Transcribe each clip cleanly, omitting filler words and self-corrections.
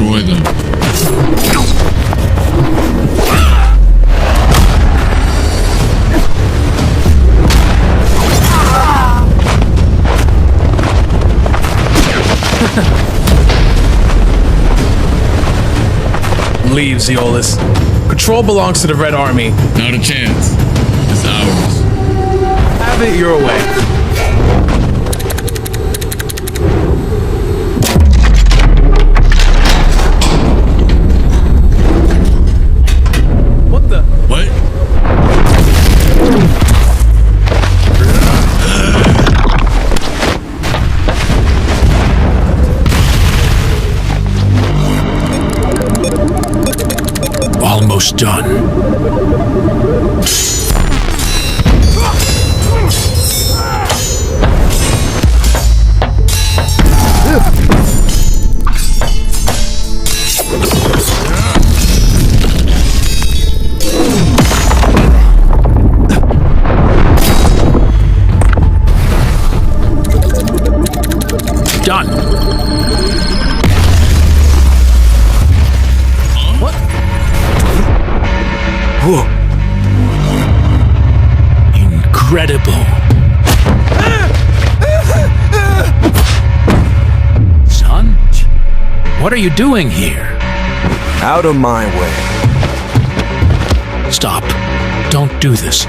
destroy them. Leave, Zeolus. Control belongs to the Red Army. Not a chance. It's ours. Have it your way. What the? What? Almost done. Done. What? Whoa. Incredible. Son, what are you doing here? Out of my way. Stop. Don't do this.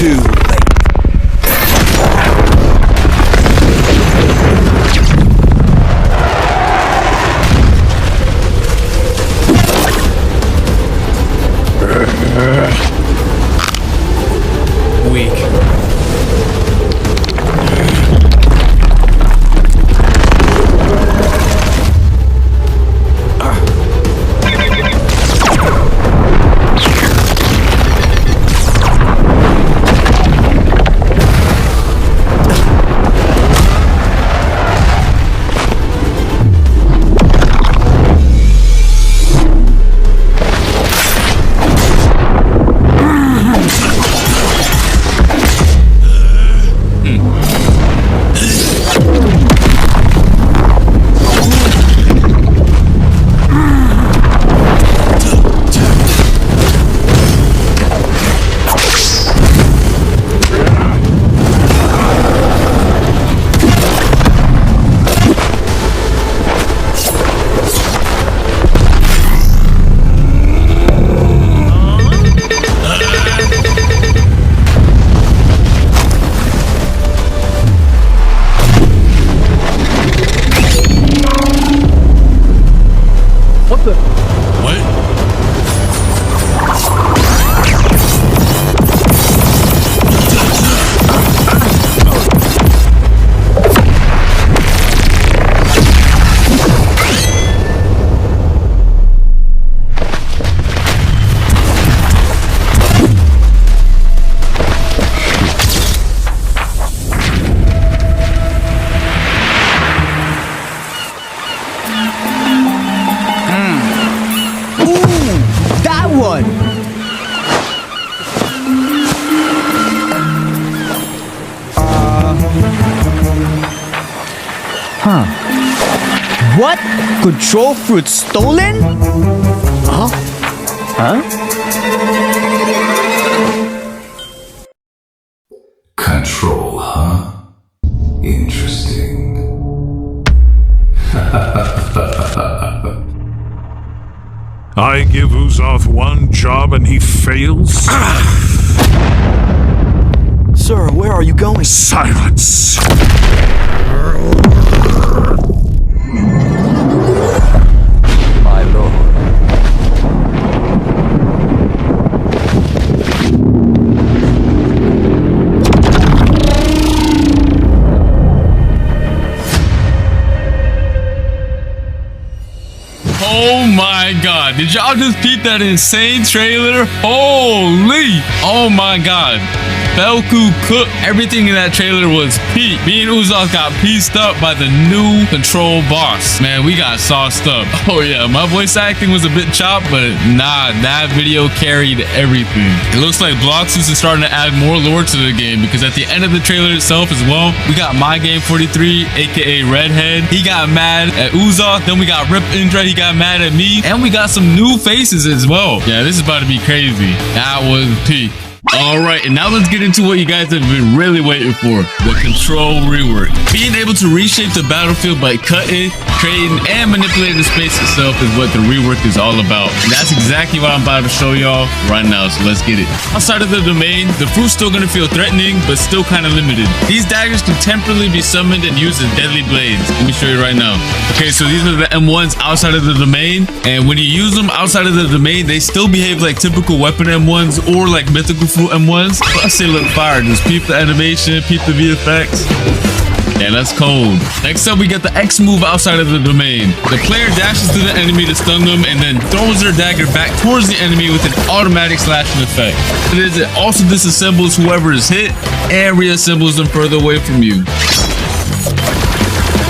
Too late. Weak. What the? What? That one! What? Control fruit stolen? Huh? Huh? Control, huh? Interesting. I give Uzoth one job and he fails? Sir, where are you going? Silence! My lord. Oh my god, did y'all just peep that insane trailer? Holy! Oh my god. Belku cooked. Everything in that trailer was peak. Me and Uzak got pieced up by the new control boss. Man, we got sauced up. Oh yeah, my voice acting was a bit chopped, but nah, that video carried everything. It looks like Bloxus is starting to add more lore to the game, because at the end of the trailer itself as well, we got My Game 43, aka Redhead. He got mad at Uzak. Then we got Rip Indra. He got mad at me. And we got some new faces as well. Yeah, this is about to be crazy. That was peak. All right, and now let's get into what you guys have been really waiting for, the control rework. Being able to reshape the battlefield by cutting, creating, and manipulating the space itself is what the rework is all about. And that's exactly what I'm about to show y'all right now, so let's get it. Outside of the domain, the fruit's still gonna feel threatening, but still kind of limited. These daggers can temporarily be summoned and used as deadly blades. Let me show you right now. Okay, so these are the M1s outside of the domain, and when you use them outside of the domain, they still behave like typical weapon M1s or like mythical fruit M1s. Plus they look fire. Just peep the animation, peep the VFX. Yeah, that's cold. Next up, we got the X move outside of the domain. The player dashes to the enemy to stun them and then throws their dagger back towards the enemy with an automatic slashing effect. It also disassembles whoever is hit and reassembles them further away from you.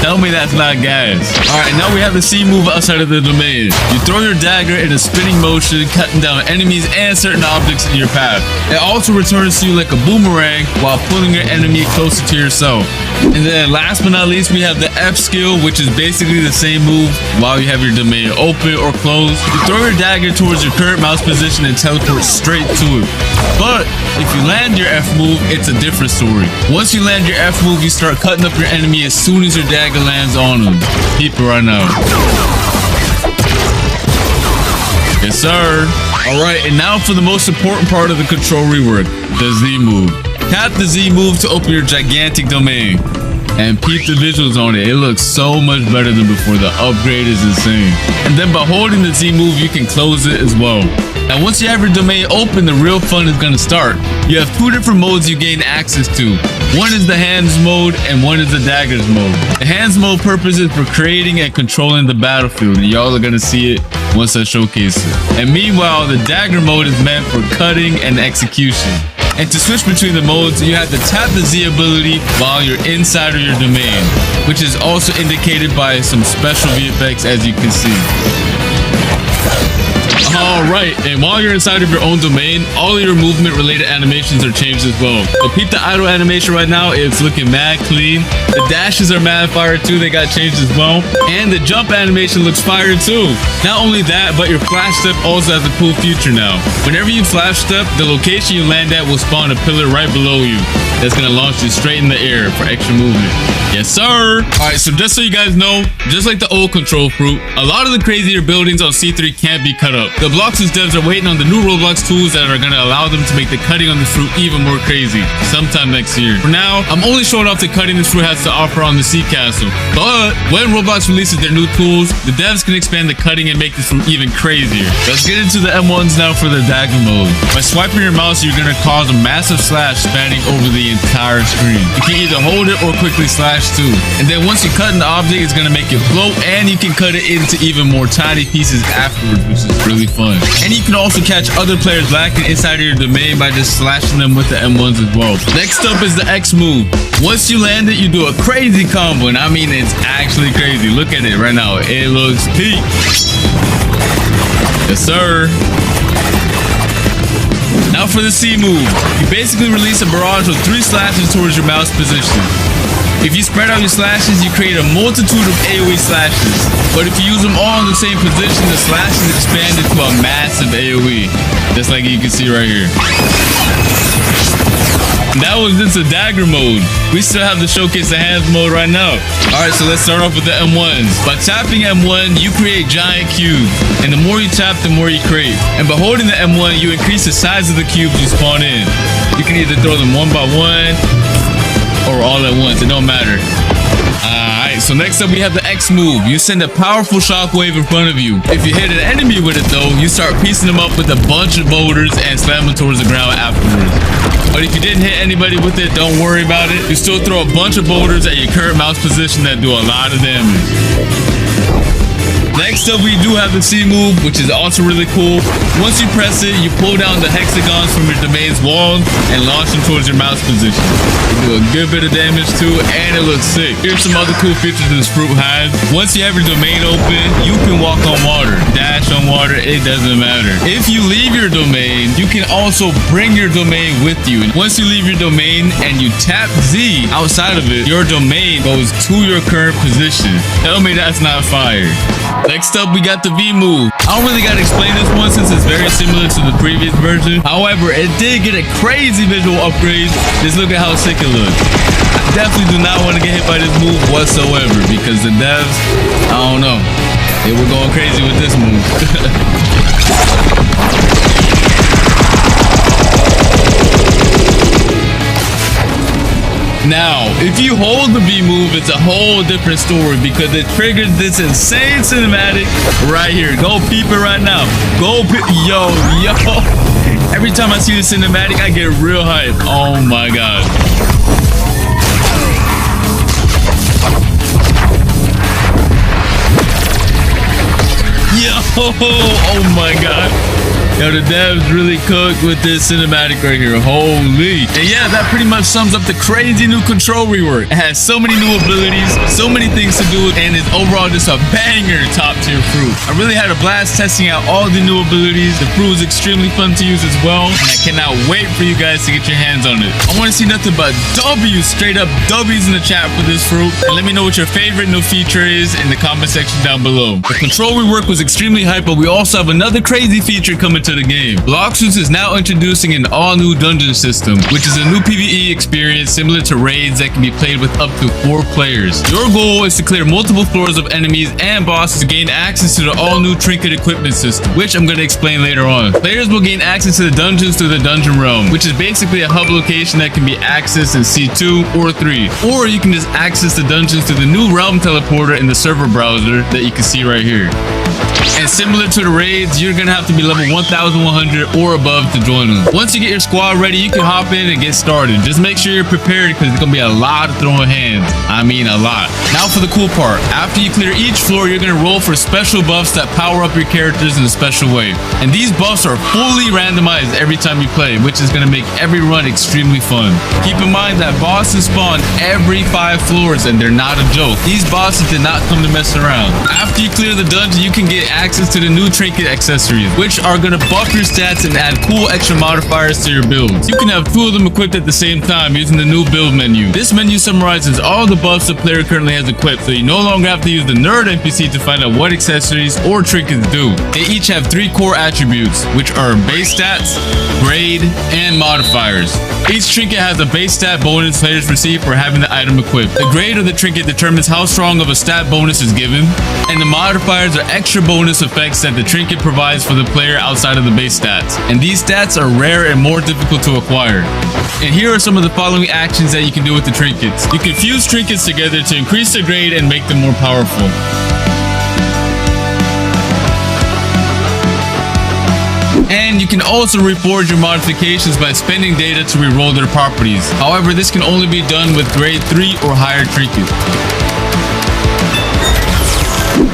Tell me that's not gas. Alright, now we have the C move outside of the domain. You throw your dagger in a spinning motion, cutting down enemies and certain objects in your path. It also returns to you like a boomerang while pulling your enemy closer to yourself. And then last but not least, we have the F skill, which is basically the same move while you have your domain open or closed. You throw your dagger towards your current mouse position and teleport straight to it. But if you land your F move, it's a different story. Once you land your F move, you start cutting up your enemy as soon as your dagger lands on them. Keep it right now. Yes, sir. All right, and now for the most important part of the control rework, the Z move. Tap the Z move to open your gigantic domain. And peep the visuals on it. It looks so much better than before. The upgrade is insane. And then by holding the Z move, you can close it as well. Now, once you have your domain open, the real fun is going to start. You have two different modes you gain access to. One is the hands mode and one is the daggers mode. The hands mode purpose is for creating and controlling the battlefield. And y'all are going to see it once I showcase it. And meanwhile, the dagger mode is meant for cutting and execution. And to switch between the modes, you have to tap the Z ability while you're inside of your domain, which is also indicated by some special VFX, as you can see. Alright, and while you're inside of your own domain, all of your movement related animations are changed as well. So peep the idle animation right now, it's looking mad clean. The dashes are mad fire too, they got changed as well. And the jump animation looks fire too. Not only that, but your flash step also has a cool feature now. Whenever you flash step, the location you land at will spawn a pillar right below you. That's gonna launch you straight in the air for extra movement. Yes, sir. Alright, so just so you guys know, just like the old control fruit, a lot of the crazier buildings on C3 can't be cut up. The Bloxus devs are waiting on the new Roblox tools that are going to allow them to make the cutting on this fruit even more crazy sometime next year. For now, I'm only showing off the cutting this fruit has to offer on the Sea Castle. But when Roblox releases their new tools, the devs can expand the cutting and make this fruit even crazier. Let's get into the M1s now for the dagger mode. By swiping your mouse, you're going to cause a massive slash spanning over the entire screen. You can either hold it or quickly slash too. And then once you cut an object, it's going to make it float, and you can cut it into even more tiny pieces afterwards, which is really fun. And you can also catch other players lacking inside of your domain by just slashing them with the M1s as well. Next up is the X move. Once you land it, you do a crazy combo, and I mean it's actually crazy. Look at it right now. It looks peak. Yes, sir. Now for the C move. You basically release a barrage of 3 slashes towards your mouse position. If you spread out your slashes, you create a multitude of AoE slashes. But if you use them all in the same position, the slashes expand into a massive AoE. Just like you can see right here. That was just a dagger mode. We still have to showcase the hands mode right now. Alright, so let's start off with the M1s. By tapping M1, you create giant cubes. And the more you tap, the more you create. And by holding the M1, you increase the size of the cubes you spawn in. You can either throw them one by one or all at once, it don't matter. Alright, so next up we have the X move. You send a powerful shockwave in front of you. If you hit an enemy with it though, you start piecing them up with a bunch of boulders and slam them towards the ground afterwards. But if you didn't hit anybody with it, don't worry about it. You still throw a bunch of boulders at your current mouse position that do a lot of damage. Next up, we do have the C move, which is also really cool. Once you press it, you pull down the hexagons from your domain's wall and launch them towards your mouse position. You do a good bit of damage too, and it looks sick. Here's some other cool features this fruit has. Once you have your domain open, you can walk on water, dash on water, it doesn't matter. If you leave your domain, you can also bring your domain with you. And once you leave your domain and you tap Z outside of it, your domain goes to your current position. Tell me that's not fire. Next up, we got the V move. I don't really got to explain this one since it's very similar to the previous version. However, it did get a crazy visual upgrade. Just look at how sick it looks. I definitely do not want to get hit by this move whatsoever because the devs, I don't know, they were going crazy with this move. Now, if you hold the V move, it's a whole different story because it triggers this insane cinematic right here. Go peep it right now. Go peep. Yo. Every time I see the cinematic, I get real hype. Oh my god. Yo. Oh my god. Yo, the devs really cooked with this cinematic right here. Holy. And yeah, that pretty much sums up the crazy new control rework. It has so many new abilities, so many things to do, and it's overall just a banger top tier fruit. I really had a blast testing out all the new abilities. The fruit was extremely fun to use as well, and I cannot wait for you guys to get your hands on it. I want to see nothing but W's, straight up W's in the chat for this fruit. And let me know what your favorite new feature is in the comment section down below. The control rework was extremely hype, but we also have another crazy feature coming to the game. Bloxus is now introducing an all-new dungeon system, which is a new PvE experience similar to raids that can be played with up to 4 players. Your goal is to clear multiple floors of enemies and bosses to gain access to the all-new trinket equipment system, which I'm going to explain later on. Players will gain access to the dungeons through the dungeon realm, which is basically a hub location that can be accessed in C2 or 3. Or you can just access the dungeons through the new realm teleporter in the server browser that you can see right here. And similar to the raids, you're gonna have to be level 1100 or above to join them. Once you get your squad ready, you can hop in and get started. Just make sure you're prepared because it's gonna be a lot of throwing hands. I mean a lot. Now for the cool part. After you clear each floor, you're gonna roll for special buffs that power up your characters in a special way. And these buffs are fully randomized every time you play, which is gonna make every run extremely fun. Keep in mind that bosses spawn every 5 floors and they're not a joke. These bosses did not come to mess around. After you clear the dungeon, you can get access to the new trinket accessories, which are going to buff your stats and add cool extra modifiers to your builds. You can have 2 of them equipped at the same time using the new build menu. This menu summarizes all the buffs the player currently has equipped, so you no longer have to use the nerd NPC to find out what accessories or trinkets do. They each have 3 core attributes, which are base stats, grade, and modifiers. Each trinket has a base stat bonus players receive for having the item equipped. The grade of the trinket determines how strong of a stat bonus is given, and the modifiers are extra bonus effects that the trinket provides for the player outside of the base stats. And these stats are rare and more difficult to acquire. And here are some of the following actions that you can do with the trinkets. You can fuse trinkets together to increase their grade and make them more powerful. And you can also reforge your modifications by spending data to reroll their properties. However, this can only be done with grade 3 or higher trinkets.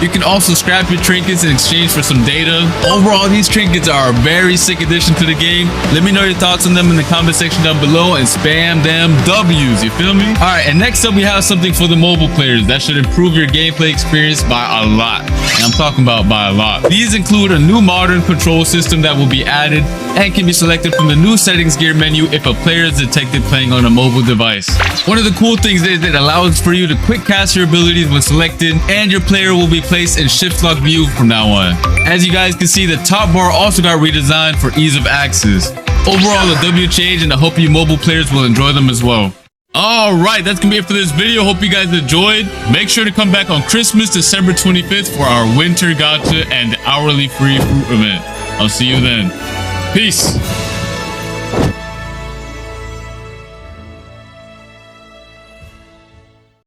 You can also scrap your trinkets in exchange for some data. Overall, these trinkets are a very sick addition to the game. Let me know your thoughts on them in the comment section down below and spam them W's, you feel me? Alright, and next up we have something for the mobile players that should improve your gameplay experience by a lot. And I'm talking about by a lot. These include a new modern control system that will be added and can be selected from the new settings gear menu if a player is detected playing on a mobile device. One of the cool things is that it allows for you to quick cast your abilities when selected, and your player will be placed in shift lock view from now on. As you guys can see, the top bar also got redesigned for ease of access. Overall, a W change, and I hope you mobile players will enjoy them as well. Alright, that's gonna be it for this video. Hope you guys enjoyed. Make sure to come back on Christmas, December 25th for our winter gacha and hourly free fruit event. I'll see you then. Peace.